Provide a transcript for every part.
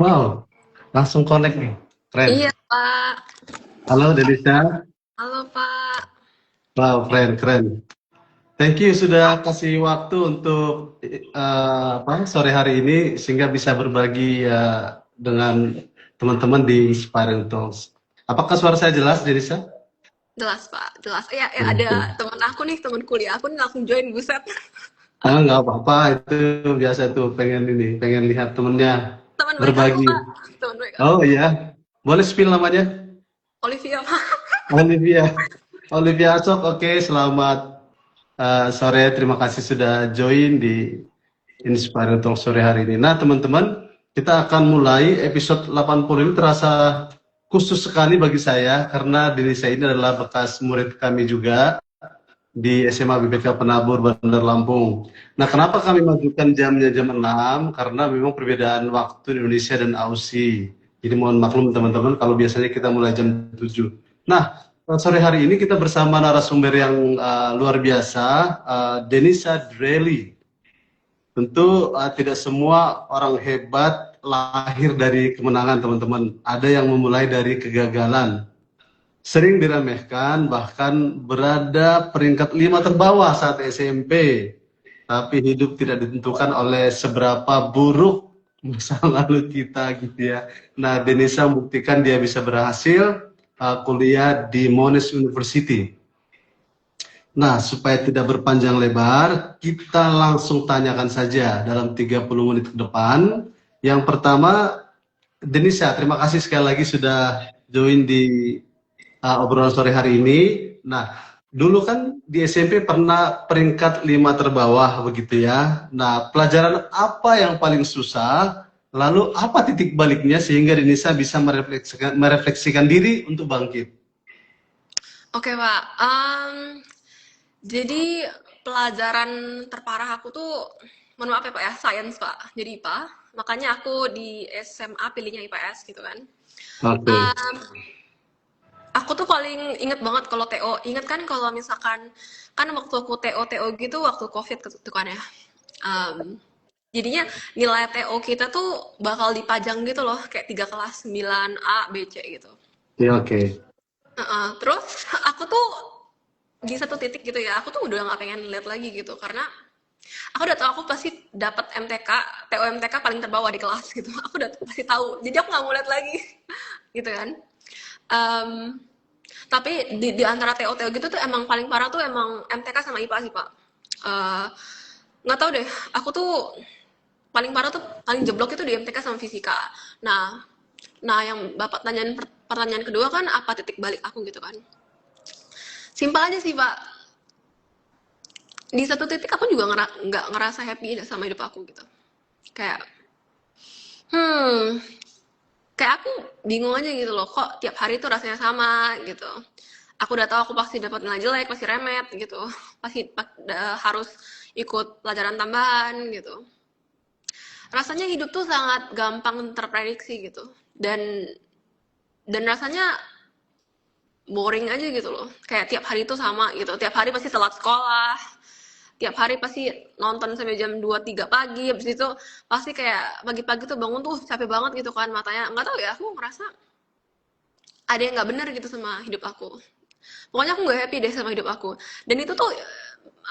Wow, langsung connect nih. Keren. Iya, Pak. Halo Denisha. Halo, Pak. Wow, keren, keren. Thank you sudah kasih waktu untuk sore hari ini sehingga bisa berbagi dengan teman-teman di Inspiring Talks. Apakah suara saya jelas, Denisha? Jelas, Pak. Jelas. Ya, ada Oke. teman aku nih, teman kuliah aku nih langsung join, buset. Nggak apa-apa, itu biasa tuh pengen lihat temennya Teman baik aku, berbagi. Pak. Teman baik aku. Oh iya, boleh spill namanya? Olivia, Pak. Olivia. Olivia Asok, oke, selamat sore. Terima kasih sudah join di Inspire Talk sore hari ini. Nah, teman-teman, kita akan mulai episode 80 ini terasa khusus sekali bagi saya karena diri saya ini adalah bekas murid kami juga di SMA BPK Penabur Bandar Lampung. Nah, kenapa kami majukan jamnya jam 6? Karena memang perbedaan waktu di Indonesia dan Aussie. Jadi mohon maklum teman-teman kalau biasanya kita mulai jam 7. Nah, sore hari ini kita bersama narasumber yang luar biasa, Denisa Drelly. Tentu tidak semua orang hebat lahir dari kemenangan, teman-teman. Ada yang memulai dari kegagalan. Sering diremehkan, bahkan berada peringkat 5 terbawah saat SMP. Tapi hidup tidak ditentukan oleh seberapa buruk masa lalu kita gitu ya. Nah, Denisa membuktikan dia bisa berhasil kuliah di Monash University. Nah, supaya tidak berpanjang lebar, kita langsung tanyakan saja dalam 30 menit ke depan. Yang pertama, Denisa, terima kasih sekali lagi sudah join di obrolan sore hari ini. Nah, dulu kan di SMP pernah peringkat 5 terbawah begitu ya. Nah, pelajaran apa yang paling susah? Lalu apa titik baliknya sehingga Denisa bisa merefleksikan diri untuk bangkit? Oke, Pak. Jadi pelajaran terparah aku tuh, mohon maaf ya, Pak ya, sains, Pak. Jadi IPA. Makanya aku di SMA pilihnya IPS gitu kan. Oke. Um, aku tuh paling inget banget kalau TO. Inget kan kalau misalkan, kan waktu aku TO gitu waktu COVID gitu kan ya. Um, jadinya nilai TO kita tuh bakal dipajang gitu loh, kayak 3 kelas 9A, B, C gitu. Ya, oke. Terus aku tuh di satu titik gitu ya, aku tuh udah nggak pengen lihat lagi gitu karena aku udah tahu aku pasti dapat MTK, TO MTK paling terbawah di kelas gitu. Aku udah pasti tahu, jadi aku nggak mau lihat lagi, gitu kan. Um, tapi di antara TO gitu tuh emang paling parah tuh emang MTK sama IPA sih, Pak. Eh, nggak tahu deh, aku tuh paling parah tuh paling jeblok itu di MTK sama fisika. Nah, yang bapak tanyain pertanyaan kedua kan apa titik balik aku gitu kan? Simpel aja sih, Pak. Di satu titik aku juga nggak ngerasa happy sama hidup aku gitu. Kayak hmm kayak aku bingung aja gitu loh, kok tiap hari tuh rasanya sama gitu. Aku udah tahu aku pasti dapat nilai jelek, pasti remet gitu, pasti harus ikut pelajaran tambahan gitu. Rasanya hidup tuh sangat gampang terprediksi gitu, dan rasanya boring aja gitu loh. Kayak tiap hari tuh sama gitu, tiap hari pasti telat sekolah, tiap hari pasti nonton sampai jam 2 3 pagi, habis itu pasti kayak pagi-pagi tuh bangun tuh capek banget gitu kan matanya. Nggak tahu ya, aku ngerasa ada yang nggak benar gitu sama hidup aku. Pokoknya aku nggak happy deh sama hidup aku. Dan itu tuh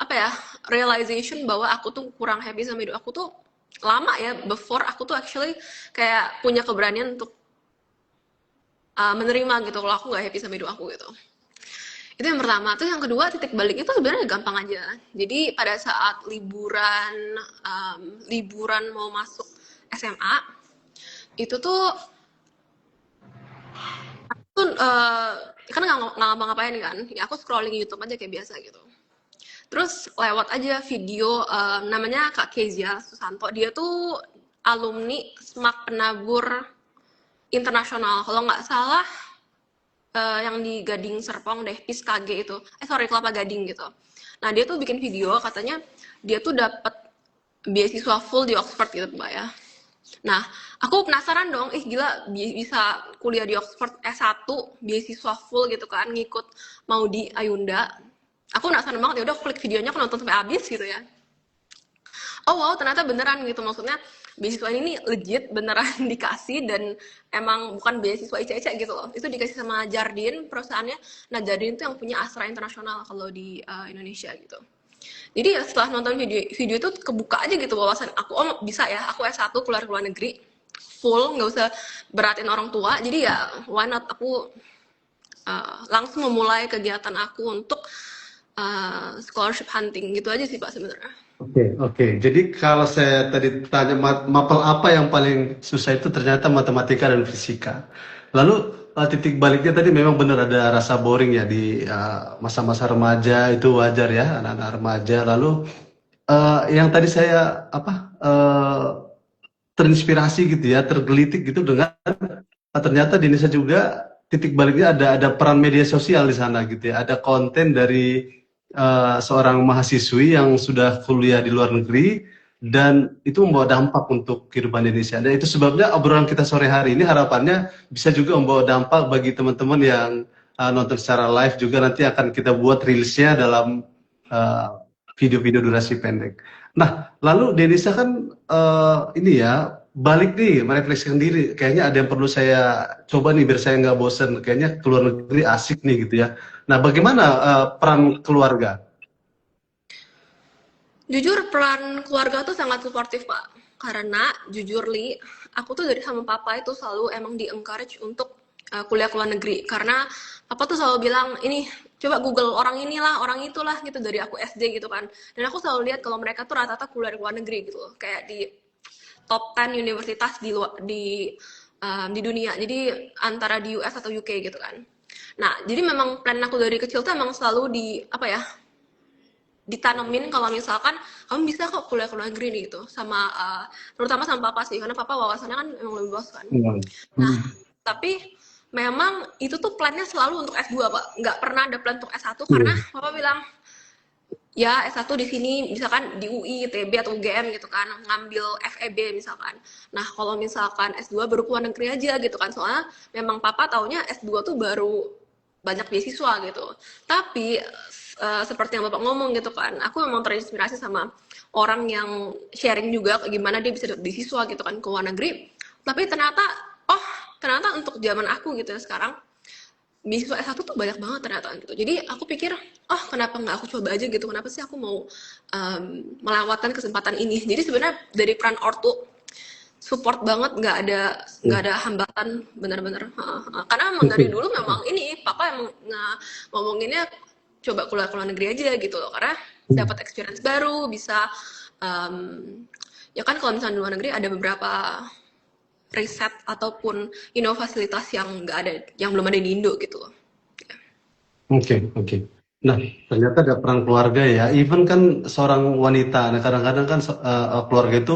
apa ya, realization bahwa aku tuh kurang happy sama hidup aku tuh lama ya, before aku tuh actually kayak punya keberanian untuk menerima gitu kalau aku nggak happy sama hidup aku gitu. Itu yang pertama. Terus yang kedua, titik balik itu sebenarnya gampang aja. Jadi pada saat liburan mau masuk SMA, itu tuh kan nggak ngapa-ngapain kan, ya aku scrolling YouTube aja kayak biasa gitu. Terus lewat aja video, namanya Kak Kezia Susanto, dia tuh alumni SMAK Penabur Internasional kalau nggak salah, yang di Gading Serpong deh, PIS KG itu. Sorry, Kelapa Gading gitu. Nah, dia tuh bikin video katanya dia tuh dapat beasiswa full di Oxford gitu, Mbak ya. Nah, aku penasaran dong, gila bisa kuliah di Oxford S1 beasiswa full gitu kan, ngikut mau di Ayunda. Aku penasaran banget, ya udah aku klik videonya, aku nonton sampai habis gitu ya. oh wow ternyata beneran gitu, maksudnya beasiswa ini legit beneran dikasih, dan emang bukan beasiswa icek-icek gitu loh, itu dikasih sama Jardine perusahaannya. Nah Jardine itu yang punya Astra Internasional kalau di Indonesia gitu. Jadi ya setelah nonton video itu kebuka aja gitu wawasan aku, oh bisa ya aku S1 keluar ke luar negeri full, nggak usah beratin orang tua. Jadi ya why not, aku langsung memulai kegiatan aku untuk scholarship hunting gitu aja sih Pak sebenarnya. Oke. Jadi kalau saya tadi tanya mapel apa yang paling susah, itu ternyata matematika dan fisika. Lalu titik baliknya tadi memang benar ada rasa boring ya di masa-masa remaja, itu wajar ya anak-anak remaja. Lalu yang tadi saya terinspirasi gitu ya, tergelitik gitu dengan ternyata di Indonesia juga titik baliknya ada peran media sosial di sana gitu ya. Ada konten dari seorang mahasiswi yang sudah kuliah di luar negeri dan itu membawa dampak untuk kehidupan Indonesia. Dan itu sebabnya obrolan kita sore hari ini harapannya bisa juga membawa dampak bagi teman-teman yang nonton secara live juga. Nanti akan kita buat reelsnya dalam video-video durasi pendek. Nah, lalu Denisa kan ini ya balik nih merefleksikan diri. Kayaknya ada yang perlu saya coba nih biar saya nggak bosen. Kayaknya keluar negeri asik nih gitu ya. Nah, bagaimana peran keluarga? Jujur peran keluarga tuh sangat suportif Pak, karena jujur Li, aku tuh dari sama papa itu selalu emang di encourage untuk kuliah ke luar negeri, karena papa tuh selalu bilang ini coba Google orang inilah orang itulah gitu dari aku SD gitu kan, dan aku selalu lihat kalau mereka tuh rata-rata kuliah di luar negeri gitu loh, kayak di top 10 universitas di luar di dunia, jadi antara di US atau UK gitu kan. Nah jadi memang plan aku dari kecil tuh emang selalu di apa ya, ditanemin kalau misalkan kamu bisa kok kuliah ke luar negeri nih gitu, sama terutama sama papa sih, karena papa wawasannya kan emang lebih luas kan. Nah Hmm. tapi memang itu tuh plannya selalu untuk S2 Pak, nggak pernah ada plan untuk S1, karena Hmm. papa bilang ya S1 di sini misalkan di UI, ITB atau UGM gitu kan, ngambil FEB misalkan. Nah kalau misalkan S2 baru keluar negeri aja gitu kan, soalnya memang papa taunya S2 tuh baru banyak beasiswa gitu. Tapi seperti yang bapak ngomong gitu kan, aku memang terinspirasi sama orang yang sharing juga gimana dia bisa dapat beasiswa gitu kan ke luar negeri. Tapi ternyata oh ternyata untuk zaman aku gitu ya sekarang, beasiswa S1 tuh banyak banget ternyata gitu. Jadi aku pikir, oh kenapa nggak aku coba aja gitu, kenapa sih aku mau melewatkan kesempatan ini. Jadi sebenarnya dari peran ortu support banget, nggak ada hambatan, benar-benar. Karena emang dari dulu memang ini papa emang ngomonginnya coba keluar ke luar negeri aja gitu loh, karena dapat experience baru, bisa ya kan kalau misalnya di luar negeri ada beberapa riset ataupun fasilitas yang nggak ada, yang belum ada di Indo gitu loh. Oke. Nah, ternyata ada peran keluarga ya. Even kan seorang wanita, nah kadang-kadang kan keluarga itu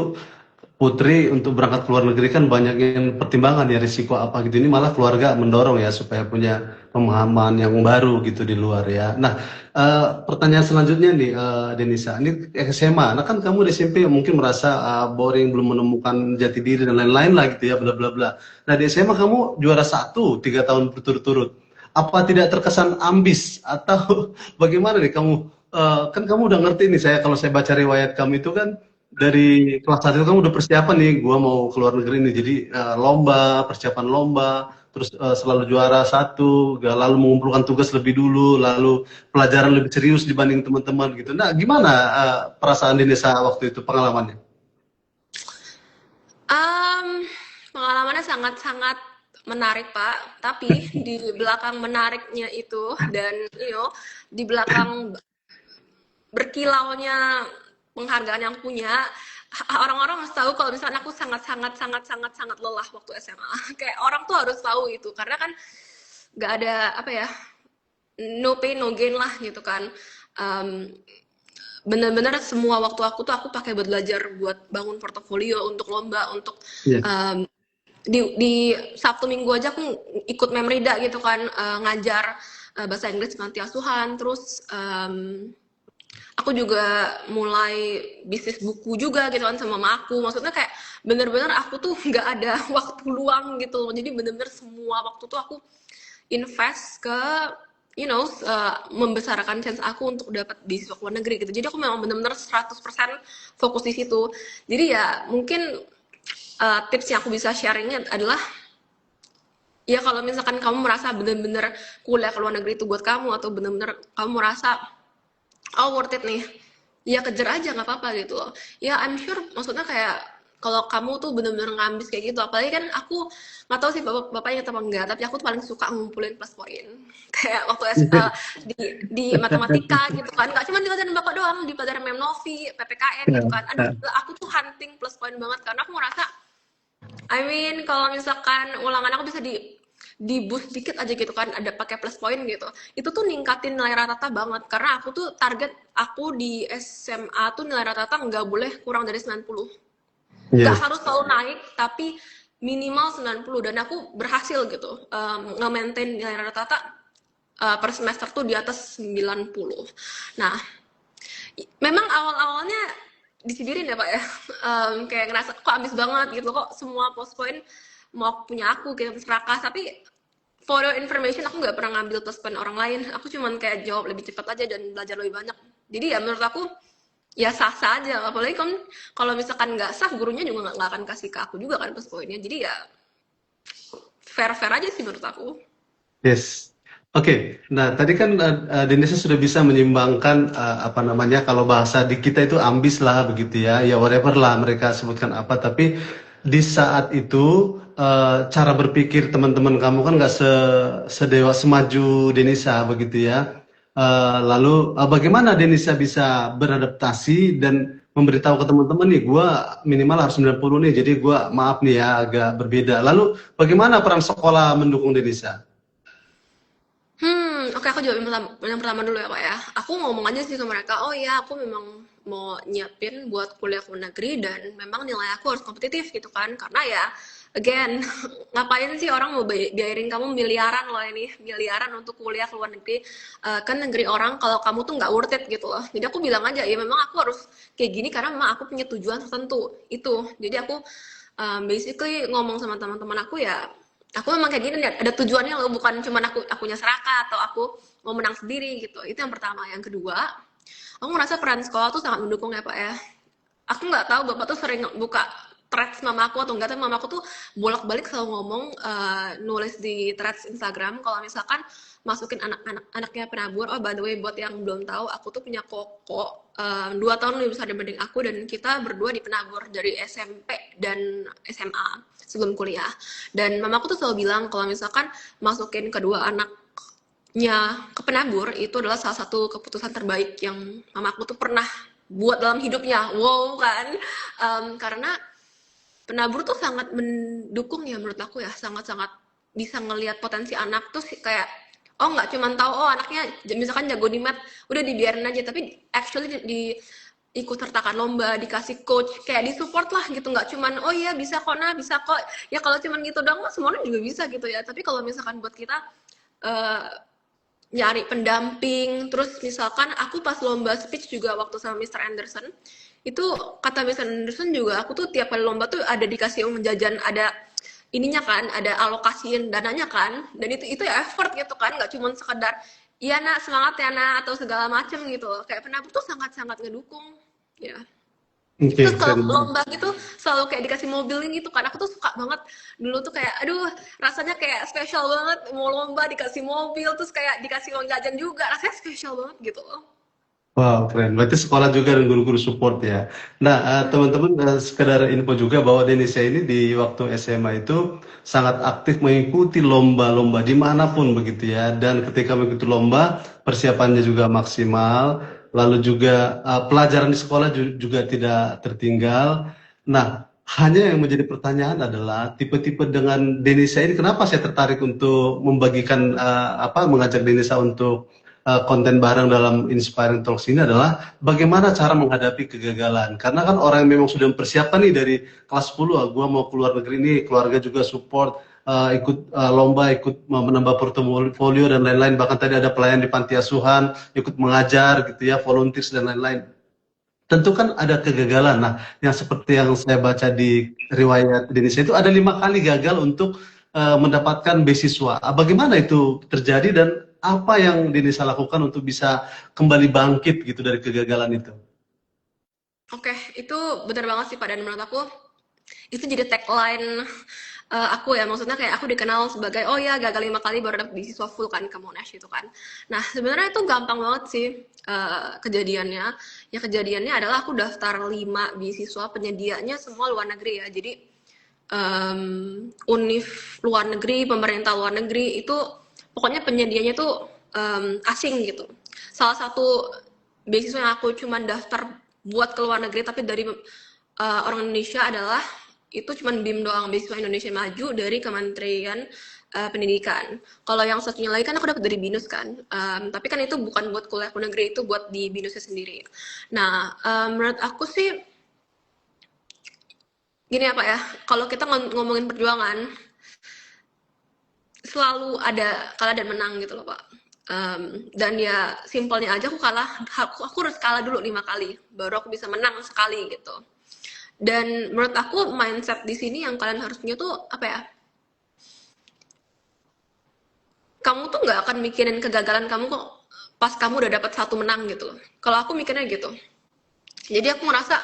putri untuk berangkat ke luar negeri kan banyak yang pertimbangan ya, risiko apa gitu. Ini malah keluarga mendorong ya supaya punya pemahaman yang baru gitu di luar ya. Nah, pertanyaan selanjutnya nih Denisa, ini SMA. Nah kan kamu di SMP mungkin merasa boring, belum menemukan jati diri dan lain-lain lah gitu ya, bla bla bla. Nah di SMA kamu juara 1 3 tahun berturut-turut. Apa tidak terkesan ambis atau bagaimana nih kamu? Kan kamu udah ngerti nih, kalau saya baca riwayat kamu itu kan dari kelas 1 itu kamu udah persiapan nih, gua mau keluar negeri nih, jadi persiapan lomba, terus selalu juara 1, lalu mengumpulkan tugas lebih dulu, lalu pelajaran lebih serius dibanding teman-teman gitu. Nah gimana perasaan Denisa waktu itu, pengalamannya? Um, Pengalamannya sangat-sangat menarik Pak, tapi di belakang menariknya itu, dan di belakang berkilaunya penghargaan yang punya, orang-orang harus tahu kalau misalnya aku sangat lelah waktu SMA. Kayak orang tuh harus tahu itu, karena kan nggak ada apa ya, no pain no gain lah gitu kan. um, Bener-bener semua waktu aku pakai buat belajar, buat bangun portofolio untuk lomba, untuk Iya. um, di Sabtu Minggu aja aku ikut Memrida gitu kan, ngajar bahasa Inggris panti asuhan. Terus aku juga mulai bisnis buku juga gitu kan sama mama aku. Maksudnya kayak bener-bener aku tuh nggak ada waktu luang gitu loh. Jadi bener-bener semua waktu tuh aku invest ke membesarkan chance aku untuk dapat beasiswa ke luar negeri gitu. Jadi aku memang benar-benar 100% fokus di situ. Jadi ya mungkin tips yang aku bisa sharingnya adalah ya kalau misalkan kamu merasa benar-benar kuliah ke luar negeri itu buat kamu atau benar-benar kamu merasa oh worth it nih, ya kejar aja nggak apa-apa gitu loh. Ya I'm sure maksudnya kayak kalau kamu tuh bener-bener ngambis kayak gitu, apalagi kan aku nggak tahu sih bapak ingat apa enggak, tapi aku tuh paling suka ngumpulin plus poin kayak waktu di matematika gitu kan, nggak cuma di pelajaran bapak doang, di pelajaran Memnovi, PPKN gitu kan. Aduh, aku tuh hunting plus poin banget karena aku merasa kalau misalkan ulangan aku bisa di boost dikit aja gitu kan, ada pakai plus point gitu, itu tuh ningkatin nilai rata-rata banget karena aku tuh target aku di SMA tuh nilai rata-rata nggak boleh kurang dari 90, nggak Yes. harus selalu naik tapi minimal 90, dan aku berhasil gitu nge-maintain nilai rata-rata per semester tuh di atas 90. Nah, memang awal-awalnya dicibirin ya Pak ya, kayak ngerasa kok ambis banget gitu, kok semua post point mau punya aku kayak serakah, tapi for your information aku nggak pernah ngambil plus point orang lain, aku cuman kayak jawab lebih cepat aja dan belajar lebih banyak. Jadi ya menurut aku ya sah-sah aja, apalagi kan kalau misalkan nggak sah gurunya juga nggak akan kasih ke aku juga kan plus poinnya, jadi ya fair-fair aja sih menurut aku. Yes. Oke, nah tadi kan Denisa sudah bisa menyimbangkan apa namanya kalau bahasa di kita itu ambis lah begitu ya, ya whatever lah mereka sebutkan apa, tapi di saat itu cara berpikir teman-teman kamu kan nggak sedewa semaju Denisa begitu ya. Lalu bagaimana Denisa bisa beradaptasi dan memberitahu ke teman-teman nih, gua minimal harus 90 nih, jadi gua maaf nih ya agak berbeda. Lalu bagaimana peran sekolah mendukung Denisa? Oke, aku jawab yang pertama dulu ya Pak ya. Aku ngomong aja sih ke mereka, oh ya aku memang mau nyiapin buat kuliah ke luar negeri dan memang nilai aku harus kompetitif gitu kan. Karena ya, again, ngapain sih orang mau biayarin kamu miliaran loh ini, miliaran untuk kuliah ke luar negeri, kan negeri orang kalau kamu tuh nggak worth it gitu loh. Jadi aku bilang aja, ya memang aku harus kayak gini karena memang aku punya tujuan tertentu, itu. Jadi aku basically ngomong sama teman-teman aku ya, aku memang kayak gini ada tujuannya loh, bukan cuma akunya serakah atau aku mau menang sendiri gitu. Itu yang pertama. Yang kedua, aku ngerasa peran sekolah tuh sangat mendukung ya Pak ya. Aku nggak tahu bapak tuh sering buka threads mama aku atau enggak, tapi mama aku tuh bolak-balik selalu ngomong, nulis di threads Instagram kalau misalkan masukin anaknya penabur. Oh by the way, buat yang belum tahu, aku tuh punya koko 2 tahun lebih besar dibanding aku, dan kita berdua di penabur dari SMP dan SMA sebelum kuliah. Dan mama aku tuh selalu bilang kalau misalkan masukin kedua anaknya ke penabur itu adalah salah satu keputusan terbaik yang mama aku tuh pernah buat dalam hidupnya. Wow kan. Karena penabur tuh sangat mendukung ya menurut aku ya, sangat-sangat bisa ngelihat potensi anak tuh kayak, oh nggak cuma tahu oh anaknya misalkan jago di math udah dibiarin aja, tapi actually ikut sertakan lomba, dikasih coach, kayak disupport lah gitu, nggak cuman oh iya bisa kok, nah bisa kok ya, kalau cuman gitu dong semuanya juga bisa gitu ya. Tapi kalau misalkan buat kita uh, nyari pendamping, terus misalkan aku pas lomba speech juga waktu sama Mr. Anderson, itu kata Mr. Anderson juga aku tuh tiap kali lomba tuh ada dikasih uang jajan, ada ininya kan, ada alokasiin dananya kan, dan itu ya effort gitu kan, nggak cuma sekedar iya nak semangat ya nak atau segala macem gitu. Kayak penabur tuh sangat-sangat ngedukung ya. Terus Oke, kalau keren banget. lomba gitu selalu kayak dikasih mobil gitu kan, aku tuh suka banget dulu tuh kayak aduh rasanya kayak spesial banget mau lomba dikasih mobil, terus kayak dikasih uang jajan juga, rasanya spesial banget gitu loh. Wow, keren. Berarti sekolah juga dan guru-guru support ya. Nah, teman-teman, sekedar info juga bahwa Denisa ini di waktu SMA itu sangat aktif mengikuti lomba-lomba dimanapun begitu ya. Dan ketika mengikuti lomba, persiapannya juga maksimal. Lalu juga pelajaran di sekolah juga tidak tertinggal. Nah, hanya yang menjadi pertanyaan adalah tipe-tipe dengan Denisa ini, kenapa saya tertarik untuk membagikan mengajak Denisa untuk konten bareng dalam Inspiring Talks ini adalah bagaimana cara menghadapi kegagalan. Karena kan orang yang memang sudah mempersiapkan nih dari kelas 10, gua mau keluar negeri nih, keluarga juga support, ikut lomba, ikut menambah portofolio dan lain-lain. Bahkan tadi ada pelayan di panti asuhan, ikut mengajar gitu ya, volunteers dan lain-lain. Tentu kan ada kegagalan. Nah, yang seperti yang saya baca di riwayat Indonesia itu ada 5 kali gagal untuk mendapatkan beasiswa. Bagaimana itu terjadi dan apa yang Denisa lakukan untuk bisa kembali bangkit gitu dari kegagalan itu? Oke, itu benar banget sih Pak, dan menurut aku itu jadi tagline aku ya, maksudnya kayak aku dikenal sebagai oh ya gagal 5 kali baru dapet beasiswa full kan ke Monash gitu kan. Nah sebenarnya itu gampang banget sih kejadiannya. Ya kejadiannya adalah aku daftar 5 beasiswa, penyedianya semua luar negeri ya. Jadi univ luar negeri, pemerintah luar negeri itu pokoknya penyedianya tuh asing gitu. Salah satu beasiswa yang aku cuman daftar buat ke luar negeri tapi dari orang Indonesia adalah itu cuman BIM doang, beasiswa Indonesia Maju dari Kementerian Pendidikan. Kalau yang satunya lagi kan aku dapat dari BINUS kan, tapi kan itu bukan buat kuliah luar negeri, itu buat di BINUSnya sendiri. Nah, menurut aku sih gini apa ya, kalau kita ngomongin perjuangan selalu ada kalah dan menang gitu loh Pak. Dan ya simpelnya aja aku kalah, aku harus kalah dulu 5 kali, baru aku bisa menang sekali gitu. Dan menurut aku mindset di sini yang kalian harus punya tuh apa ya? Kamu tuh nggak akan mikirin kegagalan kamu kok pas kamu udah dapat satu menang gitu loh. Kalau aku mikirnya gitu. Jadi aku ngerasa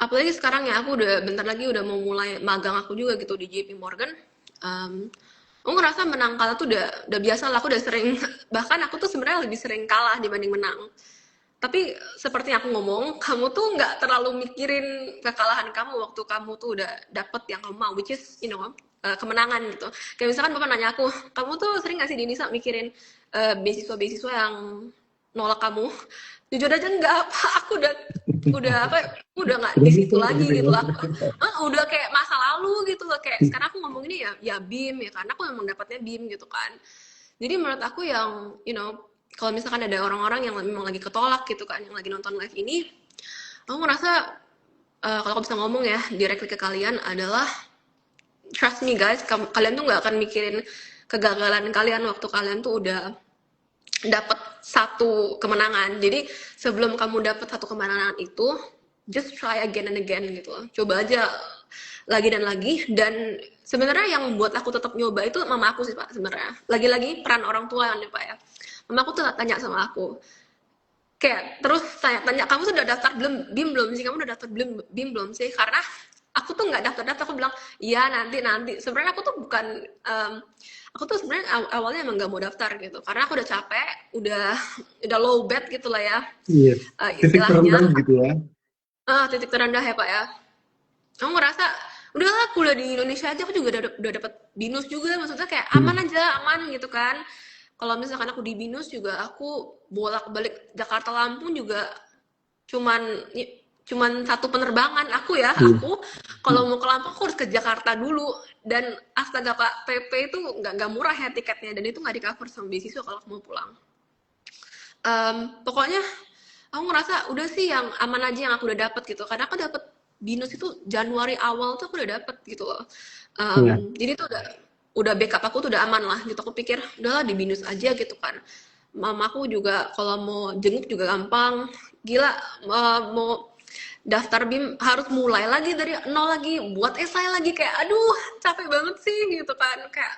apalagi sekarang ya aku udah bentar lagi udah mau mulai magang aku juga gitu di JP Morgan. Aku ngerasa menang kalah tuh udah biasa lah, aku udah sering bahkan aku tuh sebenarnya lebih sering kalah dibanding menang. Tapi seperti yang aku ngomong, kamu tuh nggak terlalu mikirin kekalahan kamu waktu kamu tuh udah dapet yang kamu mau, which is kemenangan gitu. Kayak misalkan bapak nanya aku, kamu tuh sering nggak sih Denisa mikirin beasiswa-beasiswa yang nolak kamu? Jujur aja nggak, apa aku udah nggak di situ lagi gitu lah. Udah kayak masa lalu gitu loh, kayak sekarang aku ngomong ini ya BIM ya, karena aku memang dapatnya BIM gitu kan. Jadi menurut aku yang kalau misalkan ada orang-orang yang memang lagi ketolak gitu kan, yang lagi nonton live ini, aku ngerasa kalau aku bisa ngomong ya directly ke kalian adalah trust me guys, kalian tuh nggak akan mikirin kegagalan kalian waktu kalian tuh udah dapat satu kemenangan. Jadi sebelum kamu dapat satu kemenangan itu, just try again and again gitu loh. Coba aja lagi dan lagi. Dan sebenarnya yang buat aku tetap nyoba itu mama aku sih Pak sebenarnya. Lagi-lagi peran orang tua ya Pak ya. Mama aku tuh tanya sama aku, kayak terus tanya kamu sudah daftar BIM belum sih, kamu udah daftar BIM belum sih, karena aku tuh nggak daftar, aku bilang iya nanti sebenarnya aku tuh bukan aku tuh sebenarnya awalnya emang nggak mau daftar gitu karena aku udah capek, udah low bed gitu lah ya. Iya. Titik Istilahnya terendah gitu ya. titik terendah ya Pak ya. Aku ngerasa udahlah kuliah di Indonesia aja, aku juga udah dapet BINUS juga, maksudnya kayak aman aja, aman gitu kan. Kalau misalkan aku di BINUS juga aku bolak-balik Jakarta Lampung juga cuman satu penerbangan aku ya. Aku kalau mau ke Lampung aku harus ke Jakarta dulu, dan astaga Pak, PP itu nggak murah ya tiketnya, dan itu nggak di cover sama beasiswa kalau aku mau pulang. Pokoknya aku ngerasa udah sih yang aman aja yang aku udah dapet gitu, karena aku dapet BINUS itu Januari awal tuh aku udah dapet gitu loh. Iya. Jadi tuh udah backup aku tuh udah aman lah gitu. Aku pikir udahlah di BINUS aja gitu kan. Mamaku juga kalau mau jenguk juga gampang. Gila, mau daftar BIM harus mulai lagi dari nol lagi, buat esai lagi, kayak aduh capek banget sih gitu kan. Kayak,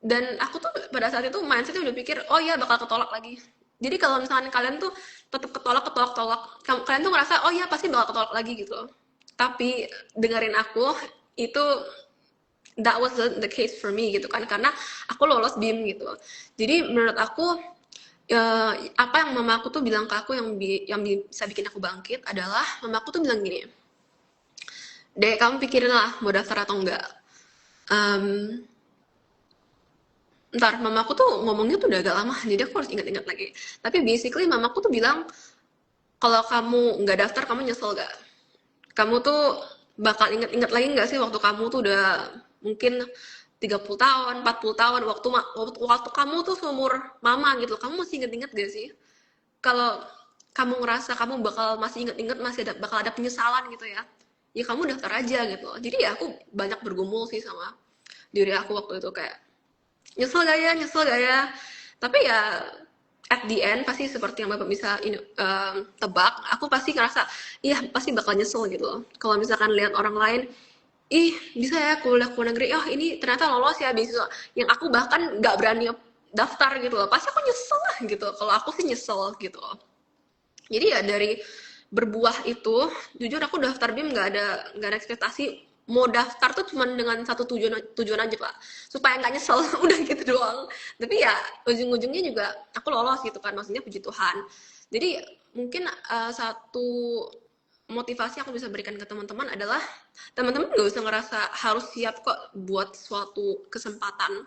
dan aku tuh pada saat itu mindsetnya udah pikir oh ya bakal ketolak lagi. Jadi kalau misalkan kalian tuh tetap ketolak, kalian tuh ngerasa oh ya pasti bakal ketolak lagi gitu loh. Tapi dengerin aku, itu that was the case for me gitu kan, karena aku lolos BIM gitu. Jadi menurut aku apa yang mama aku tuh bilang ke aku yang bisa bikin aku bangkit adalah mama aku tuh bilang gini, Dek kamu pikirin lah mau daftar atau enggak. Ntar mama aku tuh ngomongnya tuh udah agak lama, jadi aku harus ingat-ingat lagi. Tapi basically mama aku tuh bilang kalau kamu nggak daftar kamu nyesel gak? Kamu tuh bakal inget-inget lagi nggak sih waktu kamu tuh udah mungkin 30 tahun, 40 tahun, waktu kamu tuh seumur mama gitu, kamu masih inget-inget gak sih? Kalau kamu ngerasa kamu bakal masih inget-inget, bakal ada penyesalan gitu ya kamu daftar aja gitu. Jadi ya aku banyak bergumul sih sama diri aku waktu itu, kayak nyesel gak ya, tapi ya at the end pasti seperti yang Bapak bisa tebak, aku pasti ngerasa iya pasti bakal nyesel gitu loh. Kalau misalkan lihat orang lain, ih bisa ya kuliah ke luar negeri, oh ini ternyata lolos ya beasiswa, yang aku bahkan nggak berani daftar gitu loh. Pasti aku nyesel lah gitu. Kalau aku sih nyesel gitu. Jadi ya dari berbuah itu, jujur aku daftar BIM nggak ada ekspektasi mau daftar tuh cuman dengan satu tujuan aja Pak, supaya nggak nyesel. Udah gitu doang. Tapi ya ujung-ujungnya juga aku lolos gitu kan, maksudnya puji Tuhan. Jadi mungkin satu motivasi aku bisa berikan ke teman-teman adalah teman-teman gak usah ngerasa harus siap kok buat suatu kesempatan.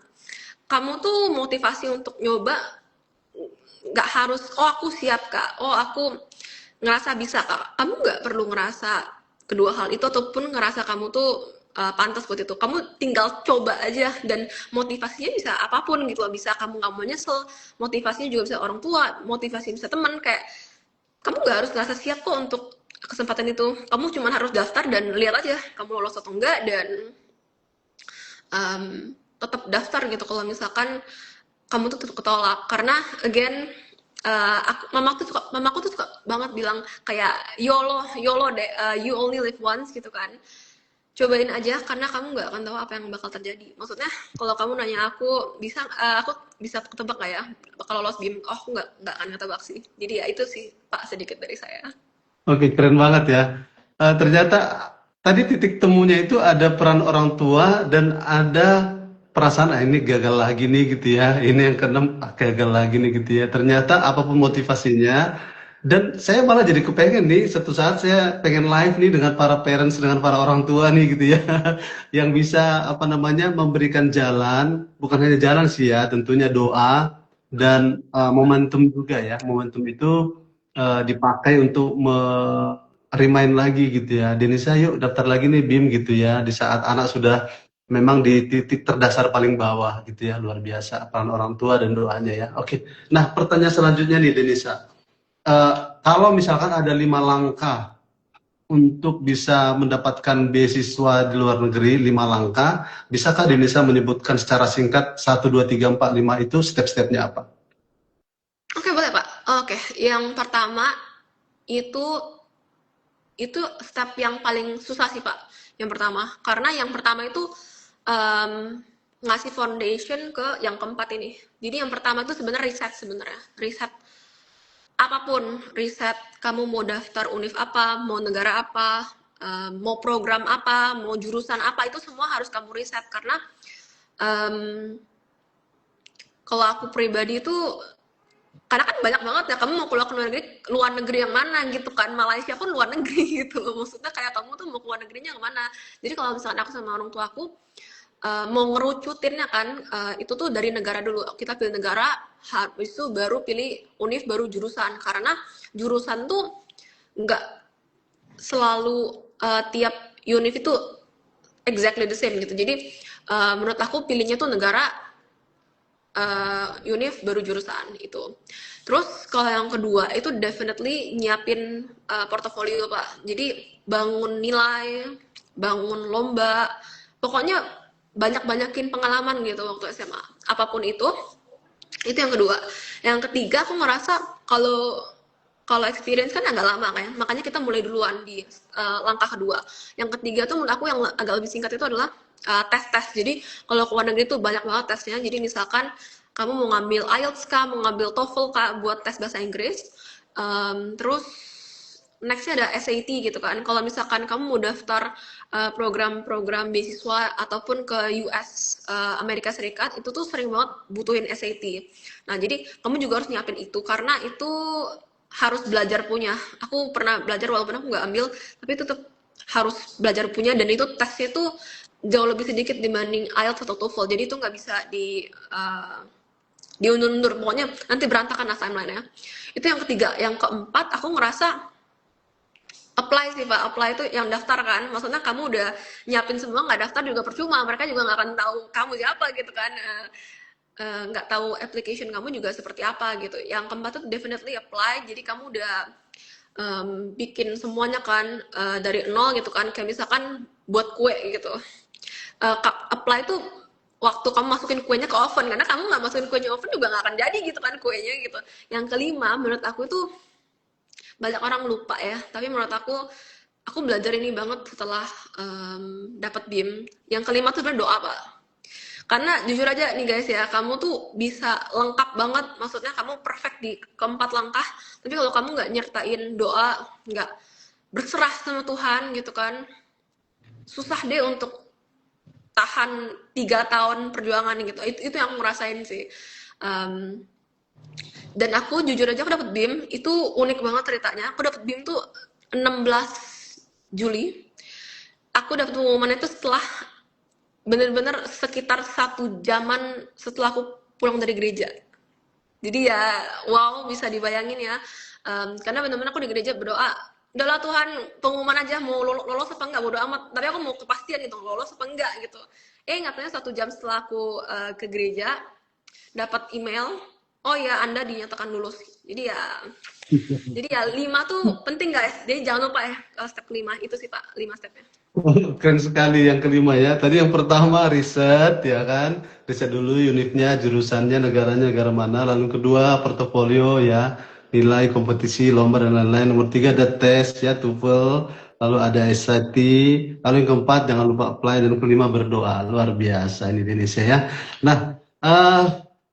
Kamu tuh motivasi untuk nyoba nggak harus oh aku siap kak, oh aku ngerasa bisa kak. Kamu nggak perlu ngerasa kedua hal itu ataupun ngerasa kamu tuh pantas buat itu. Kamu tinggal coba aja dan motivasinya bisa apapun gitu loh. Bisa kamu nggak mau nyesel, motivasinya juga bisa orang tua, motivasi bisa teman. Kayak kamu nggak harus ngerasa siap kok untuk kesempatan itu. Kamu cuma harus daftar dan lihat aja kamu lolos atau enggak, dan um, tetap daftar gitu kalau misalkan kamu tuh tetap ketolak. Karena again mamaku tuh suka banget bilang kayak YOLO deh, you only live once gitu kan. Cobain aja karena kamu nggak akan tahu apa yang bakal terjadi. Maksudnya kalau kamu nanya aku bisa ketebak nggak ya bakal lolos BIM? Oh, aku nggak akan ketebak sih. Jadi ya itu sih Pak sedikit dari saya. Oke, keren banget ya. Ternyata tadi titik temunya itu ada peran orang tua dan ada perasaan ini gagal lagi nih gitu ya. Ini yang keenam gagal lagi nih gitu ya. Ternyata apapun motivasinya, dan saya malah jadi kepengen nih suatu saat saya pengen live nih dengan para parents, dengan para orang tua nih gitu ya. Yang bisa apa namanya memberikan jalan, bukan hanya jalan sih ya, tentunya doa dan momentum juga ya. Momentum itu dipakai untuk remind lagi gitu ya, Denisa yuk daftar lagi nih BIM gitu ya, di saat anak sudah memang di titik terdasar paling bawah gitu ya. Luar biasa peran orang tua dan doanya ya. Oke, nah pertanyaan selanjutnya nih Denisa, kalau misalkan ada 5 langkah untuk bisa mendapatkan beasiswa di luar negeri, 5 langkah, bisakah Denisa menyebutkan secara singkat 1, 2, 3, 4, 5 itu step-stepnya apa? Oke, boleh Pak. Oke, yang pertama itu itu step yang paling susah sih Pak. Yang pertama, karena yang pertama itu um, ngasih foundation ke yang keempat ini. Jadi yang pertama itu sebenarnya riset apapun, riset kamu mau daftar univ apa, mau negara apa, mau program apa, mau jurusan apa, itu semua harus kamu riset karena um, kalau aku pribadi itu karena kan banyak banget ya kamu mau keluar ke luar negeri yang mana gitu kan, Malaysia pun luar negeri gitu loh, maksudnya kayak kamu tuh mau keluar negerinya yang mana. Jadi kalau misalkan aku sama orang tua aku mau ngerucutinnya kan, itu tuh dari negara dulu, kita pilih negara, habis itu baru pilih univ, baru jurusan. Karena jurusan tuh nggak selalu tiap univ itu exactly the same gitu. Jadi menurut aku pilihnya tuh negara, univ baru jurusan itu. Terus kalau yang kedua itu definitely nyiapin portofolio Pak. Jadi bangun nilai, bangun lomba, pokoknya banyak-banyakin pengalaman gitu waktu SMA. Apapun itu yang kedua. Yang ketiga aku ngerasa kalau kalau experience kan agak lama kan, makanya kita mulai duluan di langkah kedua. Yang ketiga tuh menurut aku yang agak lebih singkat itu adalah tes-tes. Jadi kalau ke luar negeri tuh banyak banget tesnya. Jadi misalkan kamu mau ngambil IELTS kah, mau ngambil TOEFL kah buat tes bahasa Inggris. Terus nextnya ada SAT gitu kan. Kalau misalkan kamu mau daftar program-program beasiswa ataupun ke US, Amerika Serikat, itu tuh sering banget butuhin SAT. Nah jadi kamu juga harus nyiapin itu karena itu harus belajar punya. Aku pernah belajar walaupun aku nggak ambil, tapi tetap harus belajar punya, dan itu tesnya tuh jauh lebih sedikit dibanding IELTS atau TOEFL. Jadi itu nggak bisa diundur-undur. Pokoknya nanti berantakan lah timeline-nya. Itu yang ketiga. Yang keempat, aku ngerasa apply sih Pak. Apply itu yang daftar kan. Maksudnya kamu udah nyiapin semua, nggak daftar juga percuma. Mereka juga nggak akan tahu kamu siapa gitu kan. Nggak tahu application kamu juga seperti apa gitu. Yang keempat tuh definitely apply. Jadi kamu udah bikin semuanya kan dari nol gitu kan. Kayak misalkan buat kue gitu. Apply tuh waktu kamu masukin kuenya ke oven, karena kamu nggak masukin kuenya oven juga nggak akan jadi gitu kan kuenya gitu. Yang kelima menurut aku tuh banyak orang lupa ya, tapi menurut aku belajar ini banget setelah dapat BIM. Yang kelima tuh sebenarnya doa Pak. Karena jujur aja nih guys ya, kamu tuh bisa lengkap banget, maksudnya kamu perfect di keempat langkah, tapi kalau kamu nggak nyertain doa, nggak berserah sama Tuhan gitu kan, susah deh untuk tahan 3 tahun perjuangan gitu. Itu yang aku ngerasain sih. Um, dan aku jujur aja aku dapet BIM, itu unik banget ceritanya. Aku dapet BIM tuh 16 Juli. Aku dapet pengumuman itu setelah bener-bener sekitar 1 jaman setelah aku pulang dari gereja. Jadi ya wow, bisa dibayangin ya. Karena bener-bener aku di gereja berdoa, udahlah Tuhan, pengumuman aja mau lolos apa enggak, bodo amat. Tapi aku mau kepastian gitu, lolos apa enggak gitu. Nyatanya 1 jam setelah aku ke gereja dapat email, oh ya Anda dinyatakan lulus. Jadi ya 5 tuh penting guys. Jadi jangan lupa ya, step 5 itu sih Pak, 5 stepnya. Keren sekali yang kelima ya. Tadi yang pertama riset ya kan, riset dulu unitnya, jurusannya, negaranya negara mana. Lalu kedua portofolio ya, nilai kompetisi, lomba dan lain-lain. Nomor 3 ada tes ya, TOEFL. Lalu ada SAT. Lalu yang keempat jangan lupa apply dan kelima berdoa. Luar biasa ini Denisa ya. Nah,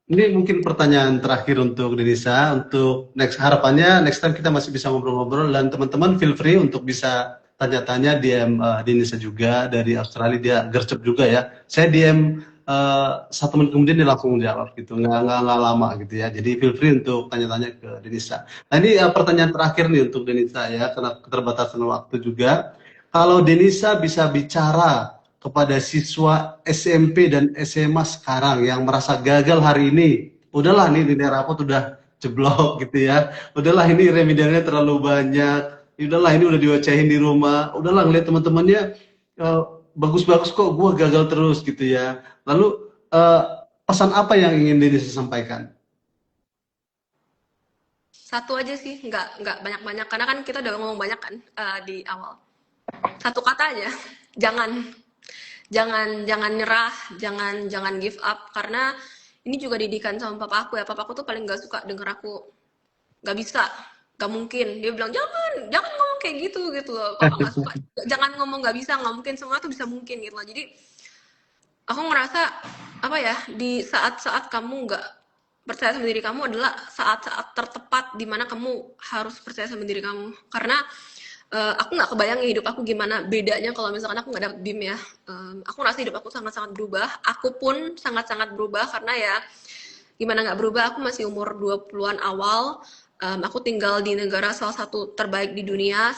ini mungkin pertanyaan terakhir untuk Denisa. Untuk harapannya next time kita masih bisa ngobrol-ngobrol dan teman-teman feel free untuk bisa tanya-tanya DM Denisa juga dari Australia, dia gercep juga ya. Saya DM 1 menit kemudian dia langsung jawab gitu, nggak lama gitu ya. Jadi feel free untuk tanya-tanya ke Denisa. Nah ini pertanyaan terakhir nih untuk Denisa ya, karena keterbatasan waktu juga. Kalau Denisa bisa bicara kepada siswa SMP dan SMA sekarang yang merasa gagal hari ini, udahlah nih nilai rapot udah jeblok gitu ya, udahlah ini remedialnya terlalu banyak, udahlah ini udah diocehin di rumah, udahlah ngeliat teman-temannya bagus-bagus kok, gue gagal terus gitu ya. Lalu pesan apa yang ingin Denisa sampaikan? Satu aja sih, nggak banyak-banyak, karena kan kita udah ngomong banyak kan di awal. Satu kata aja, jangan jangan nyerah, jangan give up, karena ini juga didikan sama papa aku ya. Papa aku tuh paling nggak suka denger aku nggak bisa, nggak mungkin. Dia bilang jangan ngomong kayak gitu loh. Papa nggak suka, jangan ngomong nggak bisa, nggak mungkin, semua tuh bisa mungkin gitu loh. Jadi aku ngerasa apa ya, di saat-saat kamu nggak percaya sama diri kamu adalah saat-saat tertepat di mana kamu harus percaya sama diri kamu. Karena aku nggak kebayang hidup aku gimana bedanya kalau misalkan aku nggak dapet BIM ya. Aku ngerasa hidup aku sangat-sangat berubah. Aku pun sangat-sangat berubah karena ya gimana nggak berubah, aku masih umur 20-an awal. Aku tinggal di negara salah satu terbaik di dunia.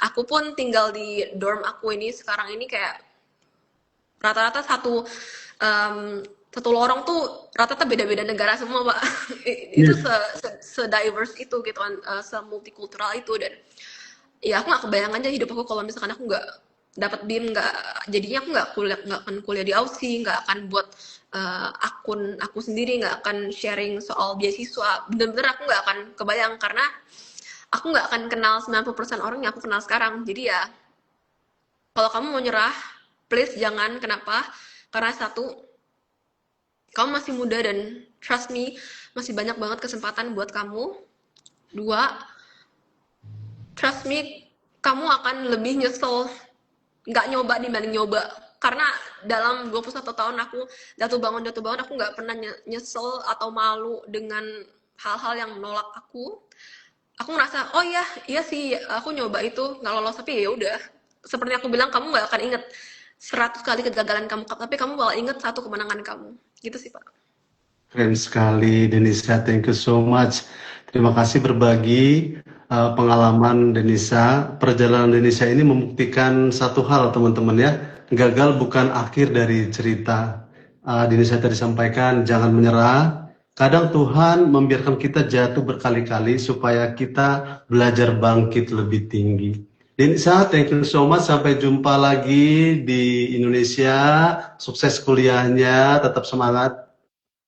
Aku pun tinggal di dorm aku ini sekarang ini kayak rata-rata satu lorong tuh rata-rata beda-beda negara semua Pak. Itu se-diverse itu gitu kan, se-multikultural itu. Dan ya aku nggak kebayang aja hidup aku kalau misalkan aku nggak dapat BIM, jadinya aku nggak akan kuliah di Aussie, nggak akan buat akun aku sendiri, nggak akan sharing soal beasiswa, bener-bener aku nggak akan kebayang, karena aku nggak akan kenal 90% orang yang aku kenal sekarang. Jadi ya kalau kamu mau nyerah, please jangan. Kenapa? Karena satu, kamu masih muda dan trust me, masih banyak banget kesempatan buat kamu. Dua, trust me, kamu akan lebih nyesel nggak nyoba dibanding nyoba. Karena dalam 21 tahun aku jatuh bangun aku nggak pernah nyesel atau malu dengan hal-hal yang menolak aku. Aku ngerasa, oh iya sih aku nyoba itu nggak lolos, tapi ya udah. Seperti aku bilang, kamu nggak akan inget 100 kali kegagalan kamu, tapi kamu bakal inget 1 kemenangan kamu. Gitu sih Pak. Keren sekali Denisa, thank you so much. Terima kasih berbagi pengalaman Denisa. Perjalanan Denisa ini membuktikan satu hal teman-teman ya, gagal bukan akhir dari cerita. Denisa tadi sampaikan jangan menyerah. Kadang Tuhan membiarkan kita jatuh berkali-kali supaya kita belajar bangkit lebih tinggi. Denisa, thank you so much. Sampai jumpa lagi di Indonesia. Sukses kuliahnya, tetap semangat.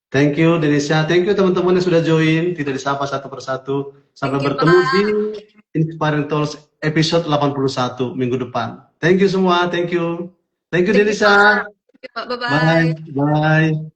Thank you Denisa, thank you teman-teman yang sudah join, tidak disapa satu persatu. Sampai bertemu di Inspiring Talks episode 81 minggu depan. Thank you semua, thank you. Thank you Denisa. Bye-bye. Bye.